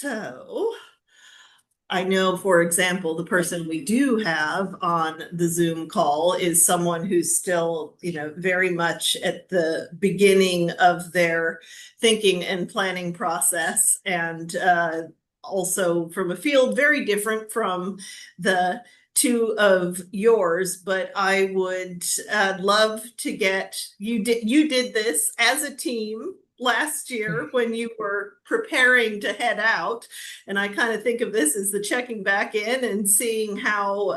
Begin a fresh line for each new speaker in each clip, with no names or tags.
So I know, for example, the person we do have on the Zoom call is someone who's still, very much at the beginning of their thinking and planning process, and also from a field very different from the two of yours. But I would love to get you did this as a team last year when you were preparing to head out, and I kind of think of this as the checking back in and seeing how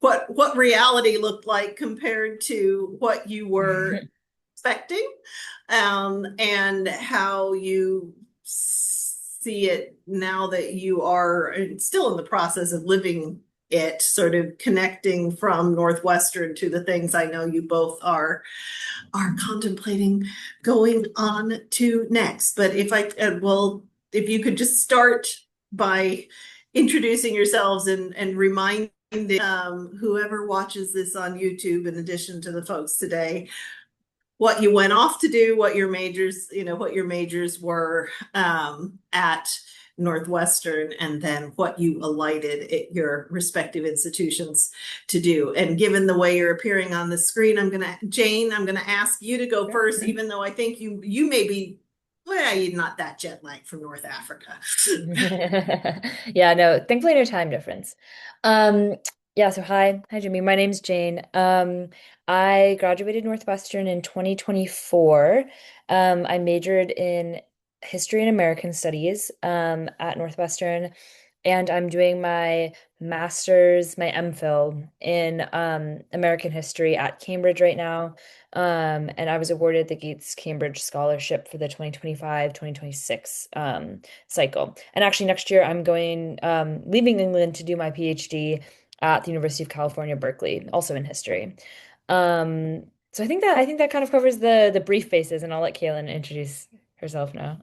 what reality looked like compared to what you were expecting, and how you see it now that you are still in the process of living it, sort of connecting from Northwestern to the things I know you both are contemplating going on to next. But if you could just start by introducing yourselves and reminding whoever watches this on YouTube, in addition to the folks today, what you went off to do, what your majors were at Northwestern, and then what you alighted at your respective institutions to do. And given the way you're appearing on the screen, Jane, I'm gonna ask you to go first, even though I think you may be, well, you're not that jet lagged from North Africa.
Yeah, no, thankfully no time difference. Um, yeah, so hi Jimmy. My name's Jane. I graduated Northwestern in 2024. I majored in history and American studies at Northwestern, and I'm doing my master's, my MPhil in American history at Cambridge right now. And I was awarded the Gates Cambridge Scholarship for the 2025-2026 cycle. And actually, next year I'm going leaving England to do my PhD at the University of California, Berkeley, also in history. So I think that kind of covers the brief bases, and I'll let Kaylin introduce herself now.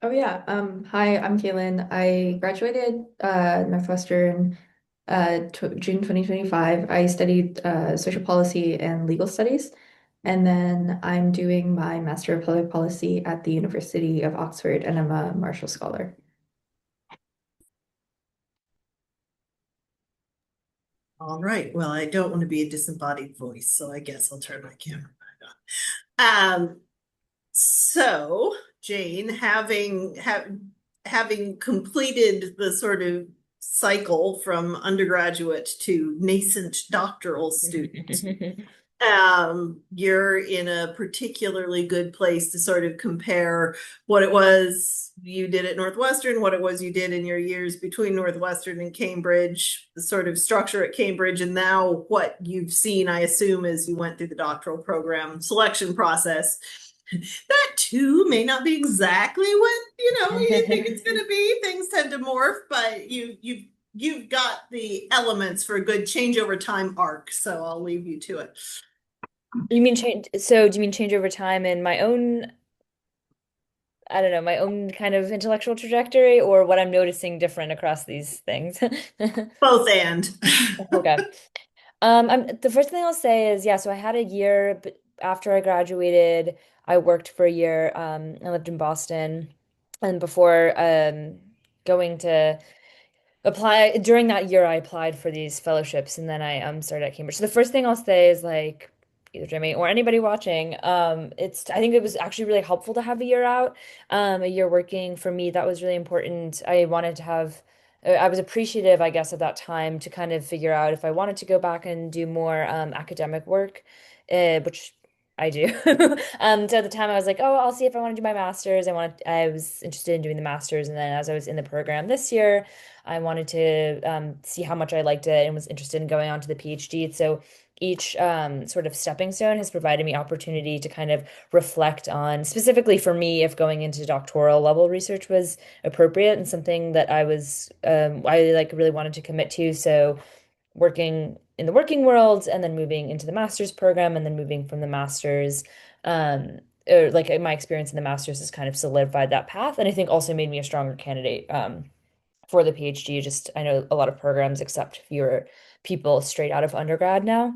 Oh yeah. Hi, I'm Kaylin. I graduated Northwestern tw June 2025. I studied social policy and legal studies, and then I'm doing my Master of Public Policy at the University of Oxford, and I'm a Marshall Scholar.
All right. Well, I don't want to be a disembodied voice, so I guess I'll turn my camera back on. So, Jane, having completed the sort of cycle from undergraduate to nascent doctoral student, you're in a particularly good place to sort of compare what it was you did at Northwestern, what it was you did in your years between Northwestern and Cambridge, the sort of structure at Cambridge, and now what you've seen, I assume, as you went through the doctoral program selection process. That too may not be exactly what you think it's going to be. Things tend to morph, but you've got the elements for a good change over time arc. So I'll leave you to it.
You mean change? So do you mean change over time in my own, I don't know, my own kind of intellectual trajectory, or what I'm noticing different across these things?
Both and.
Okay. The first thing I'll say is, yeah, so I had a year after I graduated, I worked for a year. I lived in Boston, and before going to apply during that year, I applied for these fellowships, and then I started at Cambridge. So the first thing I'll say is like either Jimmy or anybody watching, I think it was actually really helpful to have a year out, a year working for me. That was really important. I wanted to have. I was appreciative, I guess, at that time to kind of figure out if I wanted to go back and do more academic work, which I do. So at the time, I was like, oh, I'll see if I want to do my master's. I was interested in doing the master's, and then as I was in the program this year, I wanted to see how much I liked it and was interested in going on to the PhD. So each sort of stepping stone has provided me opportunity to kind of reflect on, specifically for me, if going into doctoral level research was appropriate and something that I like really wanted to commit to. So working in the working world and then moving into the master's program and then moving from the master's, or like my experience in the master's has kind of solidified that path, and I think also made me a stronger candidate for the PhD. Just I know a lot of programs accept fewer people straight out of undergrad now.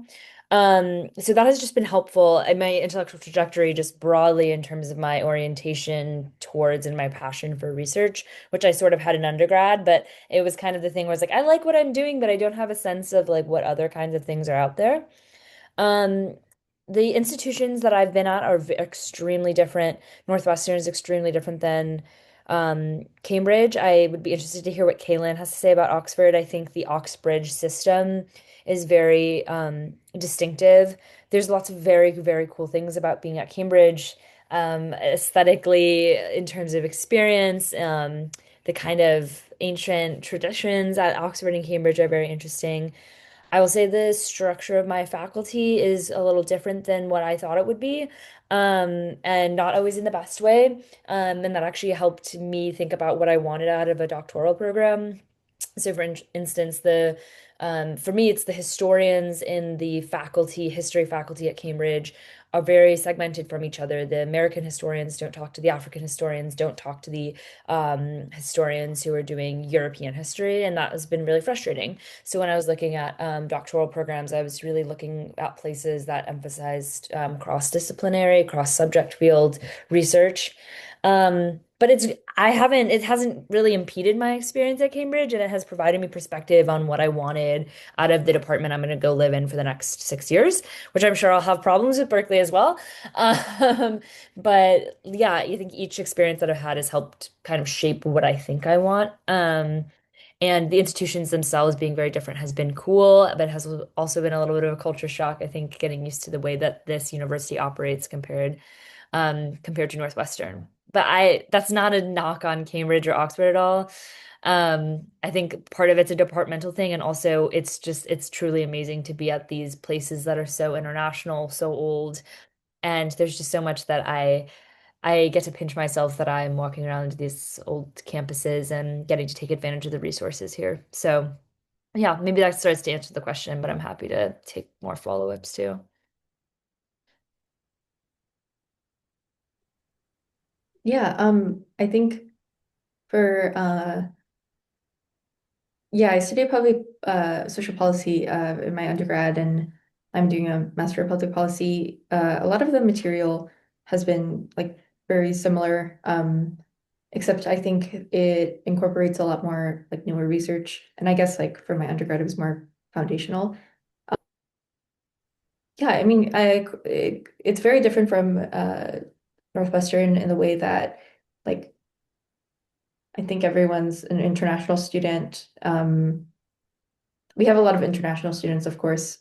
So that has just been helpful in my intellectual trajectory, just broadly in terms of my orientation towards and my passion for research, which I sort of had in undergrad, but it was kind of the thing where it's like, I like what I'm doing, but I don't have a sense of like what other kinds of things are out there. Um, the institutions that I've been at are extremely different. Northwestern is extremely different than Cambridge. I would be interested to hear what Kaylin has to say about Oxford. I think the Oxbridge system is very distinctive. There's lots of very, very cool things about being at Cambridge, aesthetically, in terms of experience. The kind of ancient traditions at Oxford and Cambridge are very interesting. I will say the structure of my faculty is a little different than what I thought it would be, and not always in the best way. And that actually helped me think about what I wanted out of a doctoral program. So, for instance, for me, it's the historians in the faculty, history faculty at Cambridge are very segmented from each other. The American historians don't talk to the African historians, don't talk to the historians who are doing European history, and that has been really frustrating. So when I was looking at doctoral programs, I was really looking at places that emphasized cross-disciplinary, cross-subject field research. But it hasn't really impeded my experience at Cambridge, and it has provided me perspective on what I wanted out of the department I'm going to go live in for the next 6 years, which I'm sure I'll have problems with Berkeley as well. Um, but yeah, I think each experience that I've had has helped kind of shape what I think I want. And the institutions themselves being very different has been cool, but has also been a little bit of a culture shock, I think, getting used to the way that this university operates compared to Northwestern. But that's not a knock on Cambridge or Oxford at all. I think part of it's a departmental thing, and also it's truly amazing to be at these places that are so international, so old, and there's just so much that I get to pinch myself that I'm walking around these old campuses and getting to take advantage of the resources here. So yeah, maybe that starts to answer the question, but I'm happy to take more follow-ups too.
Yeah, I think for yeah, I studied public social policy in my undergrad, and I'm doing a master of public policy. A lot of the material has been like very similar, except I think it incorporates a lot more like newer research. And I guess like for my undergrad, it was more foundational. Yeah, I mean, it's very different from Northwestern in the way that like I think everyone's an international student. We have a lot of international students, of course,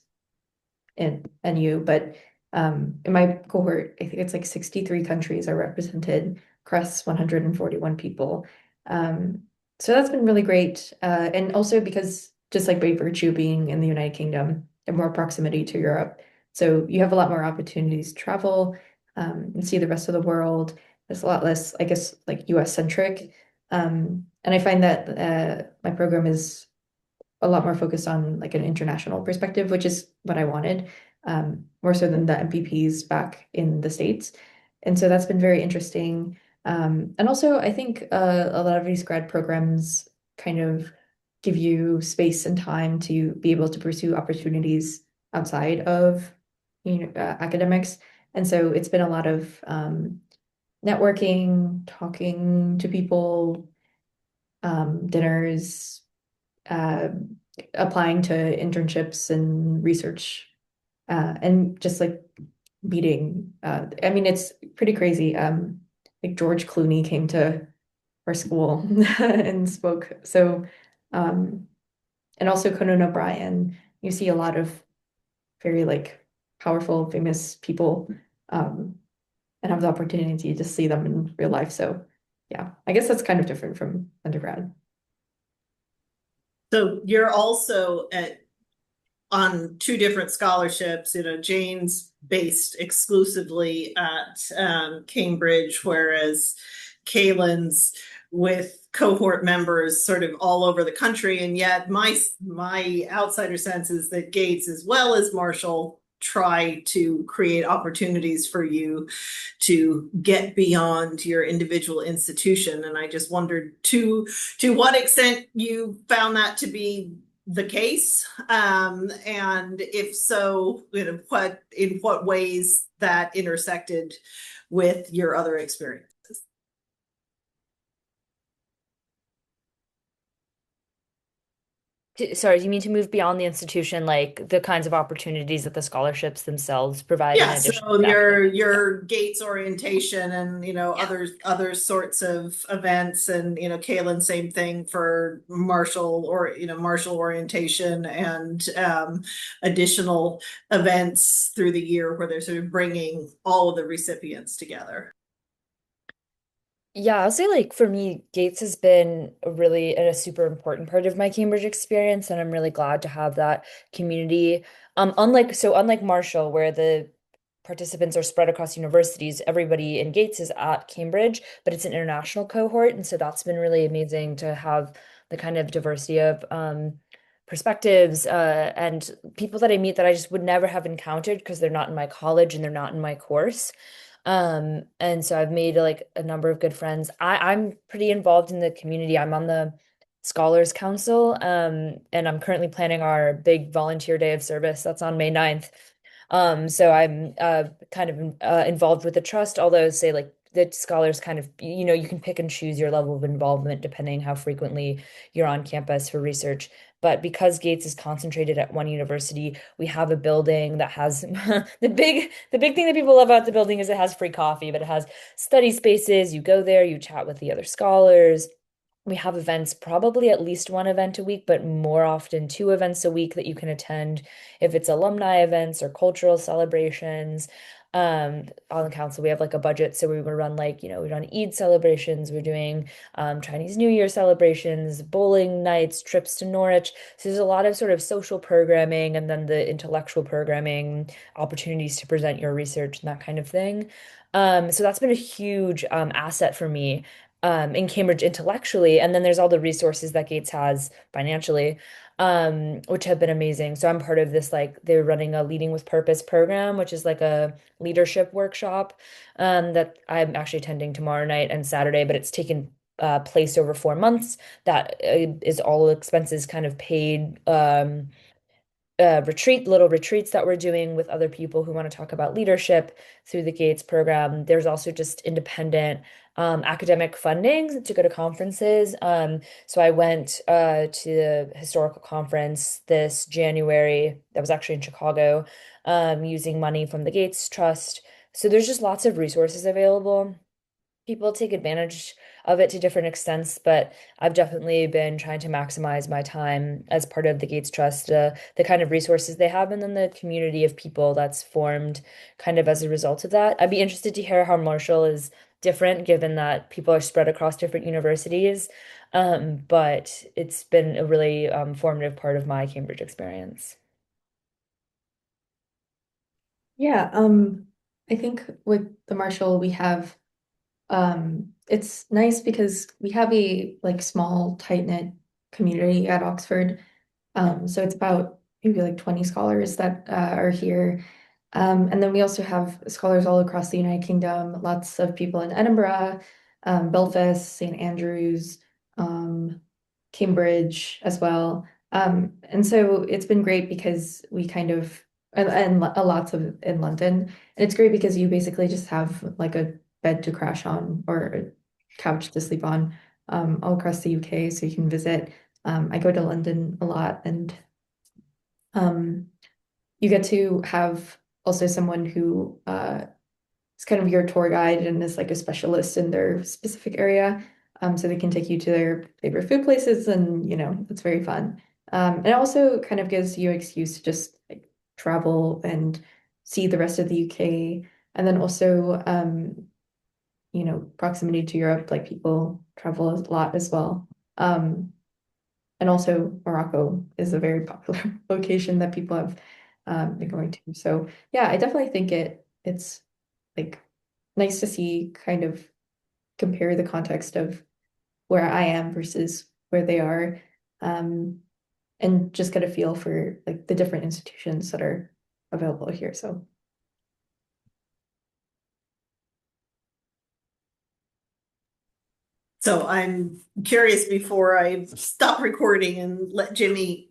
in NU, but in my cohort, I think it's like 63 countries are represented across 141 people. Um, so that's been really great. And also because just like by virtue being in the United Kingdom and more proximity to Europe, so you have a lot more opportunities to travel and see the rest of the world. It's a lot less, I guess, like US centric. And I find that my program is a lot more focused on like an international perspective, which is what I wanted, more so than the MPPs back in the States. And so that's been very interesting. And also, I think a lot of these grad programs kind of give you space and time to be able to pursue opportunities outside of academics. And so it's been a lot of networking, talking to people, dinners, uh, applying to internships and research, and just like meeting. I mean, it's pretty crazy. Like George Clooney came to our school and spoke. So, um, and also Conan O'Brien. You see a lot of very like powerful, famous people, um, and have the opportunity to see them in real life. So, yeah, I guess that's kind of different from undergrad.
So you're also on two different scholarships. Jane's based exclusively at Cambridge, whereas Kaylin's with cohort members sort of all over the country. And yet my outsider sense is that Gates, as well as Marshall, try to create opportunities for you to get beyond your individual institution. And I just wondered to what extent you found that to be the case? And if so, in what ways that intersected with your other experience?
Sorry, do you mean to move beyond the institution, like the kinds of opportunities that the scholarships themselves provide in
Yeah,
addition
so
to academic?
your Gates orientation and
Yeah.
other sorts of events and Kaylin, same thing for Marshall or Marshall orientation and additional events through the year where they're sort of bringing all of the recipients together.
Yeah, I'll say like for me, Gates has been a super important part of my Cambridge experience, and I'm really glad to have that community. Unlike Marshall, where the participants are spread across universities, everybody in Gates is at Cambridge, but it's an international cohort, and so that's been really amazing to have the kind of diversity of perspectives and people that I meet that I just would never have encountered because they're not in my college and they're not in my course. And so I've made like a number of good friends. I'm pretty involved in the community. I'm on the Scholars Council, and I'm currently planning our big volunteer day of service. That's on May 9th. So I'm kind of involved with the trust, although say like the scholars kind of, you can pick and choose your level of involvement depending how frequently you're on campus for research. But because Gates is concentrated at one university, we have a building that has the big thing that people love about the building is it has free coffee, but it has study spaces. You go there, you chat with the other scholars. We have events, probably at least one event a week, but more often two events a week that you can attend if it's alumni events or cultural celebrations. On the council, we have like a budget, so we would run like, we run Eid celebrations, we're doing Chinese New Year celebrations, bowling nights, trips to Norwich. So there's a lot of sort of social programming and then the intellectual programming, opportunities to present your research and that kind of thing. So that's been a huge asset for me in Cambridge intellectually. And then there's all the resources that Gates has financially, which have been amazing. So I'm part of this, like, they're running a Leading with Purpose program, which is like a leadership workshop that I'm actually attending tomorrow night and Saturday, but it's taken place over 4 months. That is all expenses kind of paid. Little retreats that we're doing with other people who want to talk about leadership through the Gates program. There's also just independent academic funding to go to conferences. So I went to the historical conference this January that was actually in Chicago, using money from the Gates Trust. So there's just lots of resources available. People take advantage of it to different extents, but I've definitely been trying to maximize my time as part of the Gates Trust, the kind of resources they have, and then the community of people that's formed kind of as a result of that. I'd be interested to hear how Marshall is different, given that people are spread across different universities. But it's been a really formative part of my Cambridge experience.
Yeah, I think with the Marshall we have it's nice because we have a like small, tight-knit community at Oxford. So it's about maybe like 20 scholars that are here. And then we also have scholars all across the United Kingdom, lots of people in Edinburgh, Belfast, St. Andrews, um, Cambridge as well. And so it's been great because we kind of, and a lots of in London. And it's great because you basically just have like a bed to crash on or a couch to sleep on all across the UK, so you can visit. I go to London a lot, and um, you get to have also someone who is kind of your tour guide and is like a specialist in their specific area. So they can take you to their favorite food places, and it's very fun. And it also kind of gives you an excuse to just like travel and see the rest of the UK, and then also proximity to Europe, like people travel a lot as well. Um, and also Morocco is a very popular location that people have been going to. So yeah, I definitely think it's like nice to see kind of compare the context of where I am versus where they are, um, and just get a feel for like the different institutions that are available here. So
So I'm curious before I stop recording and let Jimmy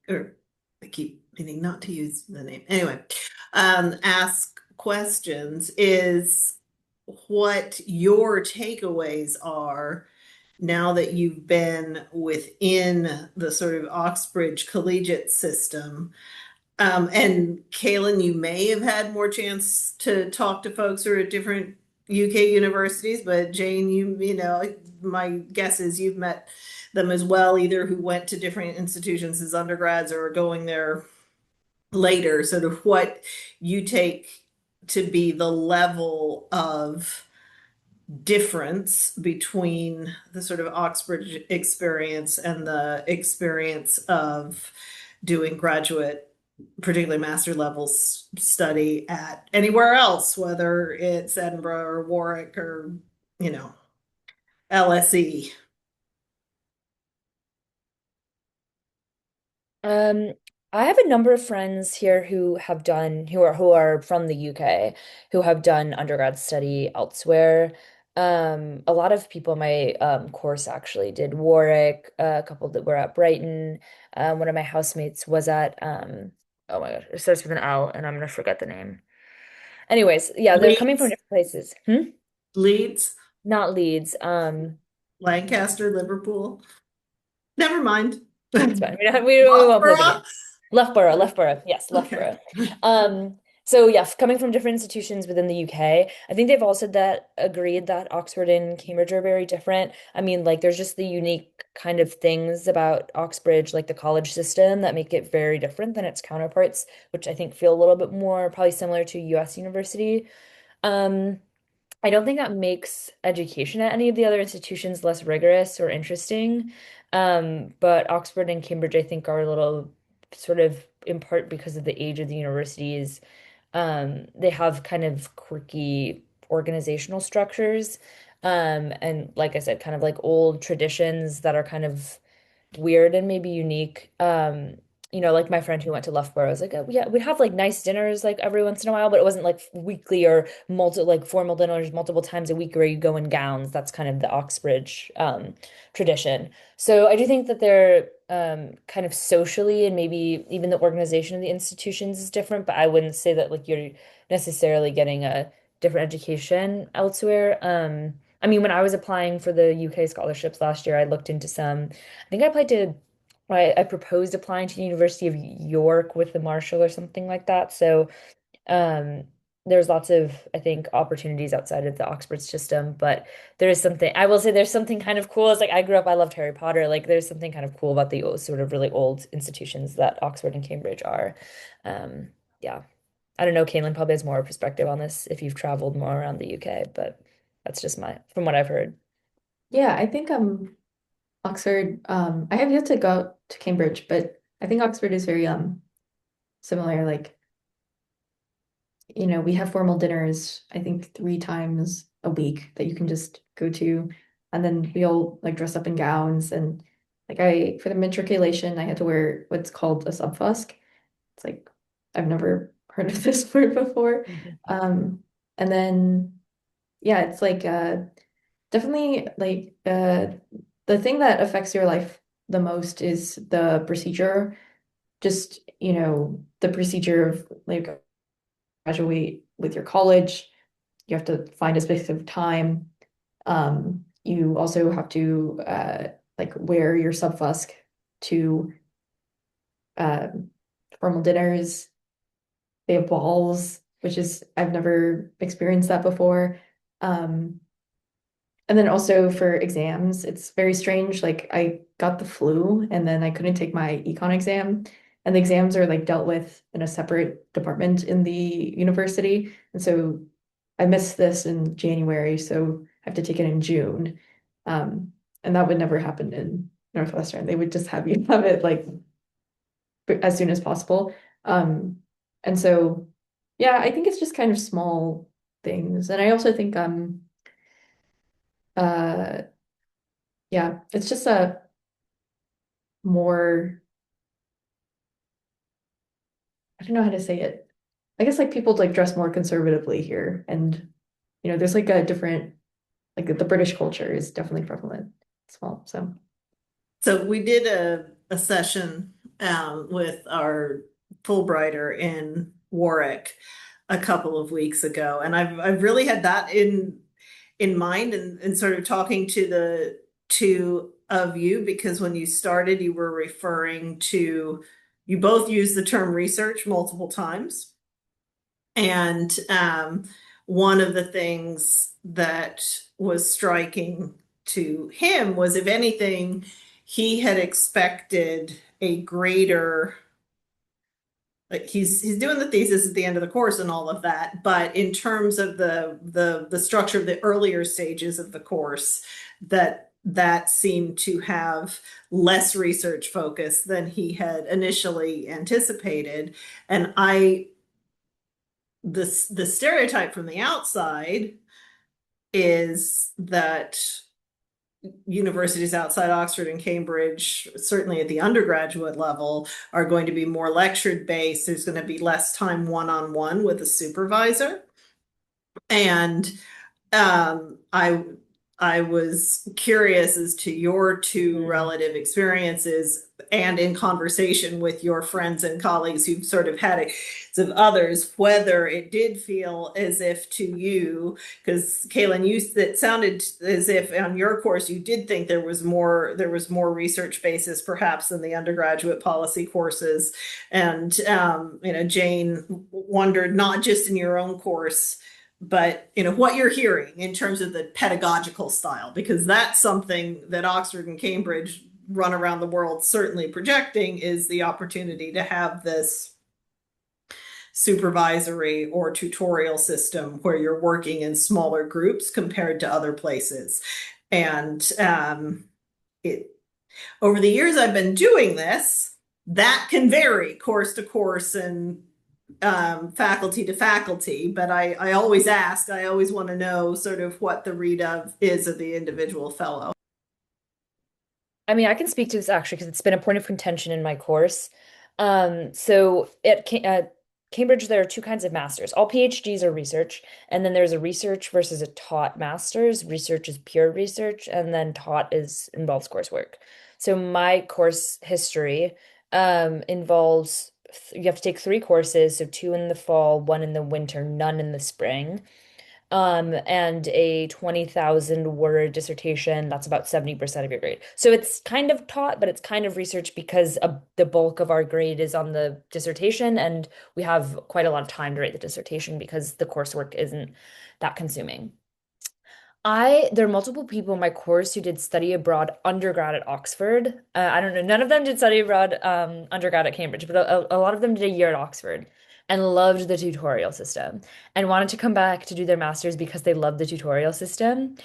or I keep meaning not to use the name. Anyway, ask questions is what your takeaways are now that you've been within the sort of Oxbridge collegiate system. And Kaylin, you may have had more chance to talk to folks who are at different UK universities, but Jane, my guess is you've met them as well, either who went to different institutions as undergrads or are going there later, sort of what you take to be the level of difference between the sort of Oxbridge experience and the experience of doing graduate, particularly master levels study at anywhere else, whether it's Edinburgh or Warwick or, LSE.
Um, I have a number of friends here who are from the UK who have done undergrad study elsewhere. A lot of people in my course actually did Warwick, a couple that were at Brighton. One of my housemates was at oh my God, it starts with an O and I'm gonna forget the name. Anyways, yeah, they're coming from
Leeds,
different places. Hmm?
Leeds,
Not Leeds.
Lancaster, Liverpool. Never mind.
It's fine. We won't play the
Loughborough.
game. Loughborough, Loughborough. Yes,
Okay.
Loughborough. So yeah, coming from different institutions within the UK, I think they've also that agreed that Oxford and Cambridge are very different. I mean, like there's just the unique kind of things about Oxbridge, like the college system, that make it very different than its counterparts, which I think feel a little bit more probably similar to US university. Um, I don't think that makes education at any of the other institutions less rigorous or interesting. But Oxford and Cambridge, I think, are a little sort of in part because of the age of the universities. They have kind of quirky organizational structures. And like I said, kind of like old traditions that are kind of weird and maybe unique. Like my friend who went to Loughborough was like, oh, yeah, we'd have like nice dinners like every once in a while, but it wasn't like weekly or like formal dinners multiple times a week where you go in gowns. That's kind of the Oxbridge tradition. So I do think that they're kind of socially and maybe even the organization of the institutions is different, but I wouldn't say that like you're necessarily getting a different education elsewhere. I mean, when I was applying for the UK scholarships last year, I looked into some. I think I applied to, I proposed applying to the University of York with the Marshall or something like that. So um, there's lots of, I think, opportunities outside of the Oxford system, but there is something, I will say there's something kind of cool. It's like I grew up, I loved Harry Potter. Like there's something kind of cool about the sort of really old institutions that Oxford and Cambridge are. Um, yeah. I don't know, Caitlin probably has more perspective on this if you've traveled more around the UK, but that's just from what I've heard.
Yeah, I think Oxford, I have yet to go to Cambridge, but I think Oxford is very similar. Like, we have formal dinners, I think 3 times a week that you can just go to. And then we all like dress up in gowns and like for the matriculation, I had to wear what's called a subfusc. It's like I've never heard of this word before.
Mhm.
And then yeah, it's like definitely like the thing that affects your life the most is the procedure. Just, the procedure of like graduate with your college. You have to find a specific time. You also have to like wear your subfusc to uh, formal dinners. They have balls, which is I've never experienced that before. Um, And then also for exams, it's very strange. Like I got the flu and then I couldn't take my econ exam. And the exams are like dealt with in a separate department in the university. And so I missed this in January, so I have to take it in June. And that would never happen in Northwestern. They would just have you have it like as soon as possible. Um, and so yeah, I think it's just kind of small things. And I also think uh yeah, it's just a more, I don't know how to say it. I guess like people like dress more conservatively here. And, there's like a different, like the British culture is definitely prevalent as well. So,
So we did a session with our Fulbrighter in Warwick a couple of weeks ago, and I've really had that in mind, and sort of talking to the two of you, because when you started, you were referring to, you both used the term research multiple times. And one of the things that was striking to him was, if anything, he had expected a greater, like he's doing the thesis at the end of the course and all of that, but in terms of the structure of the earlier stages of the course, that seemed to have less research focus than he had initially anticipated. And the stereotype from the outside is that universities outside Oxford and Cambridge, certainly at the undergraduate level, are going to be more lectured based. There's going to be less time one-on-one with a supervisor. And I was curious as to your two relative experiences, and in conversation with your friends and colleagues who've sort of had it of others, whether it did feel as if to you, because Kaylin, it sounded as if on your course you did think there was more research basis perhaps than the undergraduate policy courses, and Jane wondered, not just in your own course, but what you're hearing in terms of the pedagogical style, because that's something that Oxford and Cambridge run around the world certainly projecting, is the opportunity to have this supervisory or tutorial system where you're working in smaller groups compared to other places. And it over the years I've been doing this, that can vary course to course and faculty to faculty, but I always ask, I always want to know sort of what the read of is of the individual fellow.
I mean, I can speak to this actually because it's been a point of contention in my course. So at Cambridge, there are two kinds of masters. All PhDs are research, and then there's a research versus a taught master's. Research is pure research, and then taught involves coursework. So my course history involves you have to take three courses, so two in the fall, one in the winter, none in the spring, and a 20,000 word dissertation. That's about 70% of your grade. So it's kind of taught, but it's kind of research because the bulk of our grade is on the dissertation, and we have quite a lot of time to write the dissertation because the coursework isn't that consuming. There are multiple people in my course who did study abroad undergrad at Oxford. I don't know, none of them did study abroad undergrad at Cambridge, but a lot of them did a year at Oxford and loved the tutorial system and wanted to come back to do their master's because they loved the tutorial system.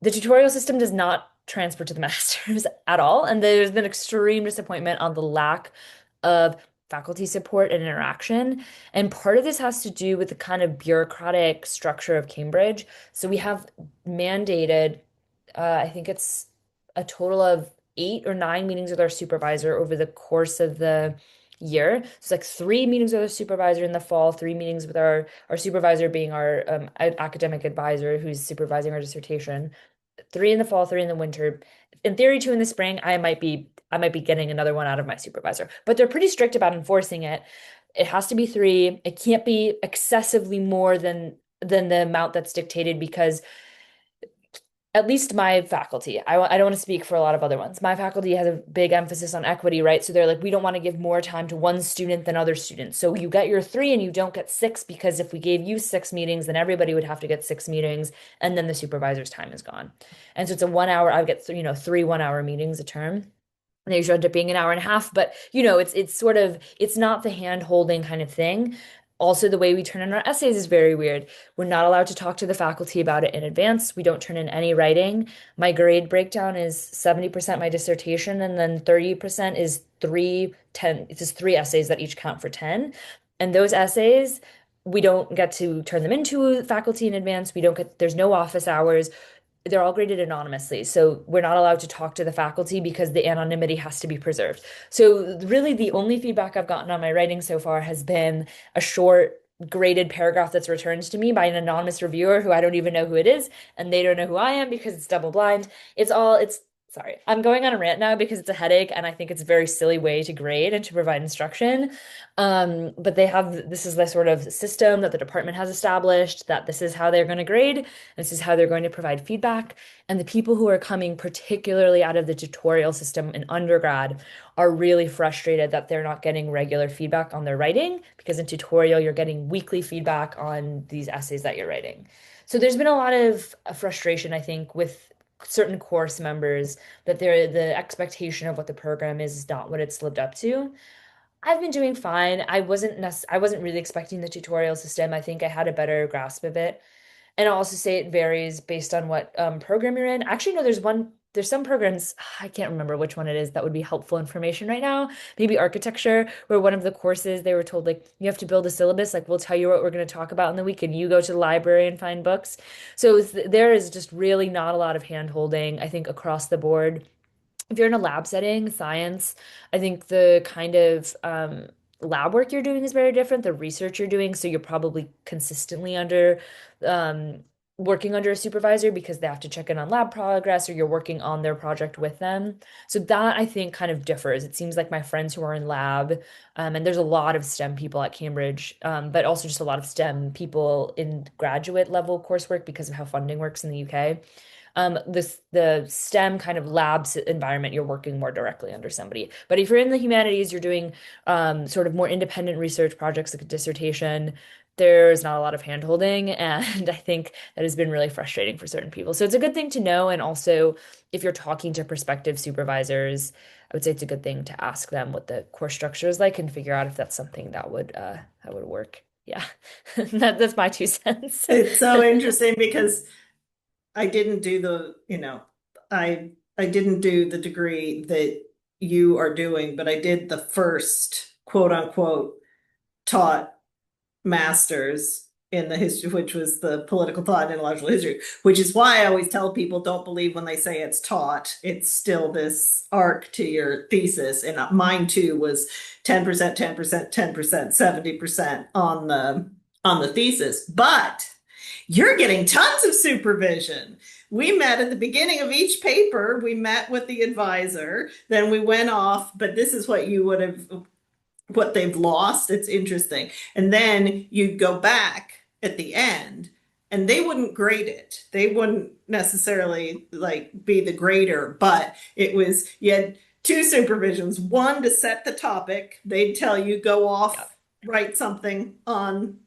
The tutorial system does not transfer to the masters at all, and there's been extreme disappointment on the lack of faculty support and interaction. And part of this has to do with the kind of bureaucratic structure of Cambridge. So we have mandated, I think it's a total of 8 or 9 meetings with our supervisor over the course of the year. So it's like 3 meetings with our supervisor in the fall, 3 meetings with our supervisor being our academic advisor who's supervising our dissertation, 3 in the fall, 3 in the winter. In theory, 2 in the spring. I might be getting another one out of my supervisor, but they're pretty strict about enforcing it. It has to be three. It can't be excessively more than the amount that's dictated because at least my faculty, I don't want to speak for a lot of other ones. My faculty has a big emphasis on equity, right? So they're like, we don't want to give more time to one student than other students. So you get your three and you don't get six, because if we gave you 6 meetings, then everybody would have to get 6 meetings, and then the supervisor's time is gone. And so it's a 1 hour, I would get, 3 1 hour meetings a term. And they usually end up being an hour and a half, but it's sort of, it's not the hand holding kind of thing. Also, the way we turn in our essays is very weird. We're not allowed to talk to the faculty about it in advance. We don't turn in any writing. My grade breakdown is 70% my dissertation, and then 30% is it's just three essays that each count for 10. And those essays, we don't get to turn them into faculty in advance. There's no office hours. They're all graded anonymously. So we're not allowed to talk to the faculty because the anonymity has to be preserved. So really the only feedback I've gotten on my writing so far has been a short graded paragraph that's returned to me by an anonymous reviewer who I don't even know who it is, and they don't know who I am because it's double blind. It's Sorry, I'm going on a rant now because it's a headache and I think it's a very silly way to grade and to provide instruction. But they have this is the sort of system that the department has established that this is how they're going to grade, this is how they're going to provide feedback. And the people who are coming particularly out of the tutorial system in undergrad are really frustrated that they're not getting regular feedback on their writing because in tutorial you're getting weekly feedback on these essays that you're writing. So there's been a lot of frustration, I think, with certain course members that the expectation of what the program is not what it's lived up to. I've been doing fine. I wasn't really expecting the tutorial system. I think I had a better grasp of it. And I'll also say it varies based on what program you're in. Actually, no, there's some programs, I can't remember which one it is that would be helpful information right now. Maybe architecture, where one of the courses they were told, like, you have to build a syllabus, like, we'll tell you what we're going to talk about in the week, and you go to the library and find books. So there is just really not a lot of hand holding, I think, across the board if you're in a lab setting, science, I think the kind of lab work you're doing is very different. The research you're doing, so you're probably consistently um, working under a supervisor because they have to check in on lab progress or you're working on their project with them. So that I think kind of differs. It seems like my friends who are in lab, and there's a lot of STEM people at Cambridge, but also just a lot of STEM people in graduate level coursework because of how funding works in the UK the STEM kind of labs environment, you're working more directly under somebody. But if you're in the humanities, you're doing sort of more independent research projects like a dissertation. There's not a lot of hand-holding, and I think that has been really frustrating for certain people. So it's a good thing to know, and also if you're talking to prospective supervisors, I would say it's a good thing to ask them what the course structure is like and figure out if that's something that would work. Yeah, that's my 2 cents.
It's so interesting because I didn't do I didn't do the degree that you are doing, but I did the first quote unquote taught master's in the history, which was the political thought and intellectual history, which is why I always tell people don't believe when they say it's taught. It's still this arc to your thesis. And mine too was 10%, 10%, 10%, 70% on the thesis. But you're getting tons of supervision. We met at the beginning of each paper. We met with the advisor. Then we went off, but this is what you would have, what they've lost. It's interesting. And then you'd go back at the end and they wouldn't grade it. They wouldn't necessarily like be the grader, but it was, you had two supervisions, one to set the topic. They'd tell you go off, write something on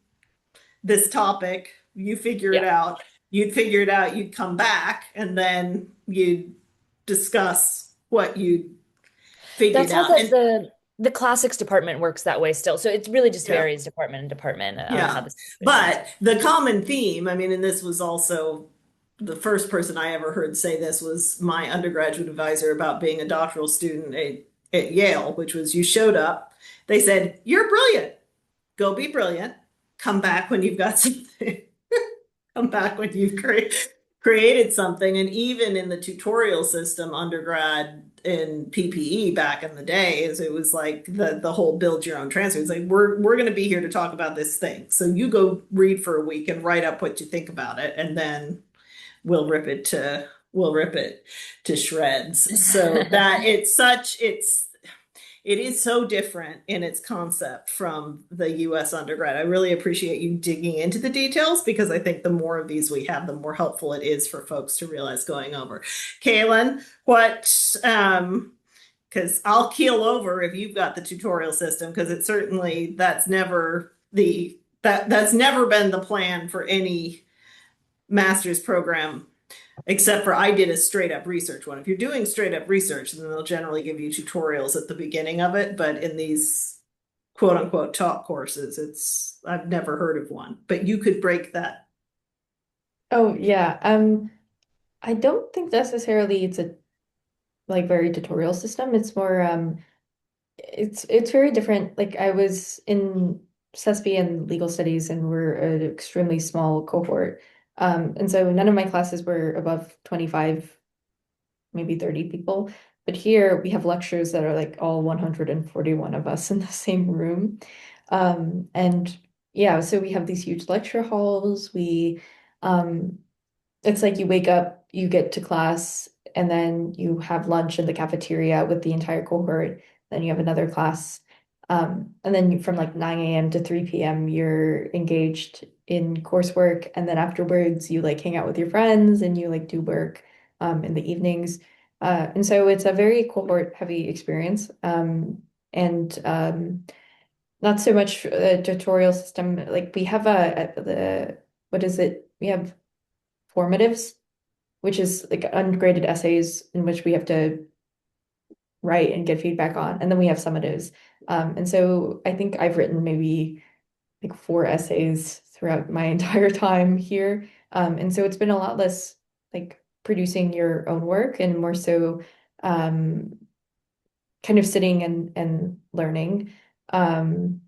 this topic, you figure it
Yeah.
out. You'd figure it out, you'd come back, and then you'd discuss what you figured
That's how
out. And
the classics department works that way still. So it really just
yeah,
varies department and department on how
yeah.
the supervision is.
But the common theme, I mean, and this was also the first person I ever heard say this was my undergraduate advisor about being a doctoral student at Yale, which was you showed up, they said, you're brilliant, go be brilliant, come back when you've got something. Come back when you've created something. And even in the tutorial system, undergrad in PPE back in the day, is it was like the whole build your own transfer. It's like we're going to be here to talk about this thing. So you go read for a week and write up what you think about it, and then we'll rip it to shreds. So that it is so different in its concept from the US undergrad. I really appreciate you digging into the details because I think the more of these we have, the more helpful it is for folks to realize going over. Kaylin, because I'll keel over if you've got the tutorial system, because it certainly that's never been the plan for any master's program except for I did a straight up research one. If you're doing straight up research, then they'll generally give you tutorials at the beginning of it. But in these quote unquote taught courses, I've never heard of one. But you could break that.
Oh yeah. I don't think necessarily it's a like very tutorial system. It's more it's very different. Like I was in CESP and legal studies and we're an extremely small cohort. And so none of my classes were above 25, maybe 30 people. But here we have lectures that are like all 141 of us in the same room. And yeah, so we have these huge lecture halls. We um it's like you wake up, you get to class, and then you have lunch in the cafeteria with the entire cohort. Then you have another class. And then from like 9 a.m. to 3 p.m., you're engaged in coursework. And then afterwards, you like hang out with your friends and you like do work in the evenings. And so it's a very cohort heavy experience. And not so much a tutorial system. Like we have the what is it? We have formatives, which is like ungraded essays in which we have to write and get feedback on. And then we have summatives. And so I think I've written maybe like 4 essays throughout my entire time here. And so it's been a lot less like producing your own work and more so um, kind of sitting and learning. Um,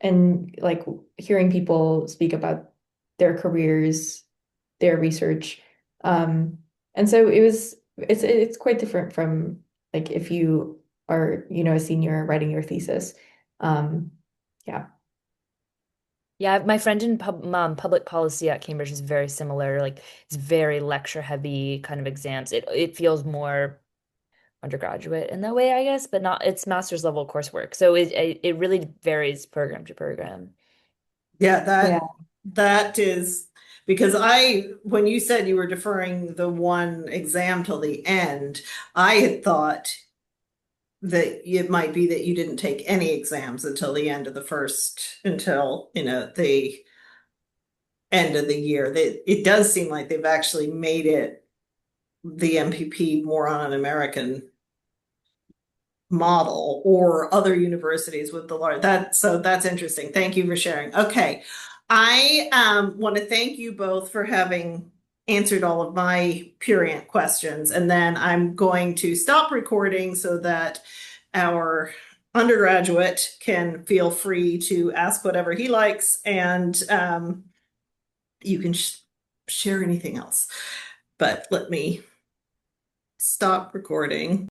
and like hearing people speak about their careers, their research. And so it's quite different from like if you are, a senior writing your thesis. Um, yeah.
Yeah, my friend in public policy at Cambridge is very similar. Like it's very lecture heavy kind of exams. It feels more undergraduate in that way, I guess, but not it's master's level coursework. So it really varies program to program.
Yeah,
Yeah.
that is because when you said you were deferring the one exam till the end, I had thought that it might be that you didn't take any exams until the end of until, the end of the year. It does seem like they've actually made the MPP more on an American model or other universities with the large so that's interesting. Thank you for sharing. Okay. I want to thank you both for having answered all of my purient questions. And then I'm going to stop recording so that our undergraduate can feel free to ask whatever he likes, and you can share anything else. But let me stop recording.